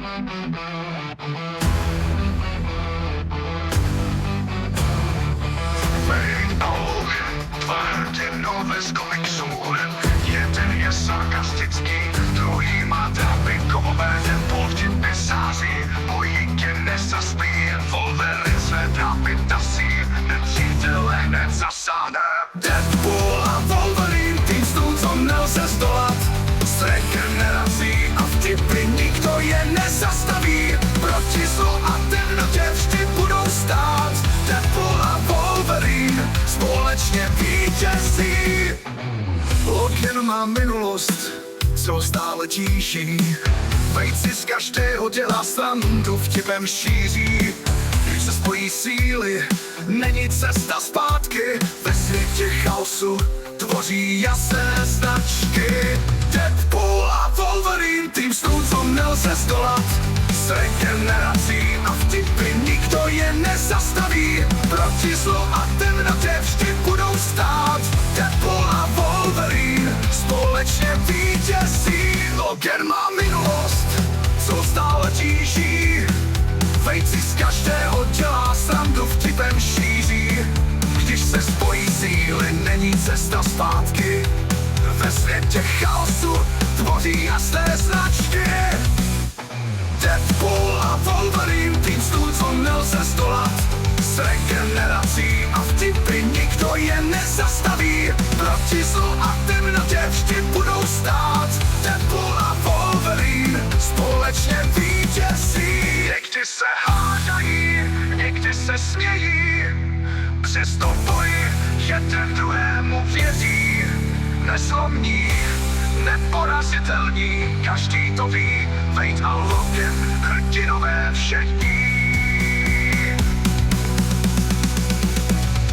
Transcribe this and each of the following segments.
Wade a Hulk, dva hrdinové z komiksu. Jeden je sarkastický, druhý má trápinkovové tempo, vtipy sází, bojíky nezaspí. Wolverine své trápy tasí, nepřítele hned zasáhne. Deadpool a Wolverine, tým stůl, co nelze zdolat. S regenerací a vtipy nikdo je nezastaví. Proti zlu a temnotě vždy budou stát. Deadpool a Wolverine společně vítězí. Logan má minulost, co stále tíží. Wade si z každého dělá srandu, vtipem šíří. Když se spojí síly, není cesta zpátky. Ve světě chaosu tvoří jasné značky. Deadpool a Wolverine, tým stůl, co nelze zdolat. S regenerací a vtipy nikdo je nezastaví. Proti zlu a temnotě vždy budou stát. Deadpool a Wolverine společně vítězí. Logan má minulost, co stále tíží. Wade si z každého dělá srandu, vtipem šíří. Když se spojí síly, není cesta zpátky. Ve světě chaosu tvoří jasné značky. Deadpool a Wolverine, tým stůl, co nelze zdolat. S regenerací a vtipy nikdo je nezastaví. Proti zlu a temnotě vždy budou stát. Deadpool a Wolverine společně vítězí. Někdy se hádají, někdy se smějí. Přesto v boji jeden druhému věří. Nezlomní, neporazitelní, každý to ví. Wade a Logan, hrdinové všech dní.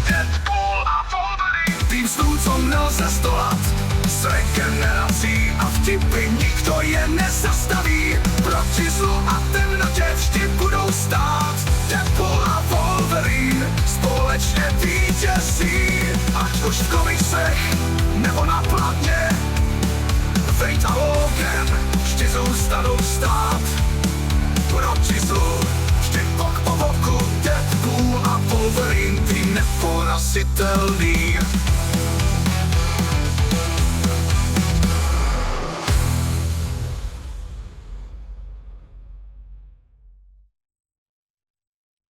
Deadpool a Wolverine, tým stůl, co nelze zdolat. S regenerací a vtipy nikdo je nezastaví. Proti zlu a temnotě vždy budou stát. Deadpool a Wolverine společně vítězí. Ať už v komiksech nebo na plátně, Wade a Logan vždy zůstanou stát. Proti zlu vždy bok po boku. Deadpool a Wolverine, tým neporazitelný.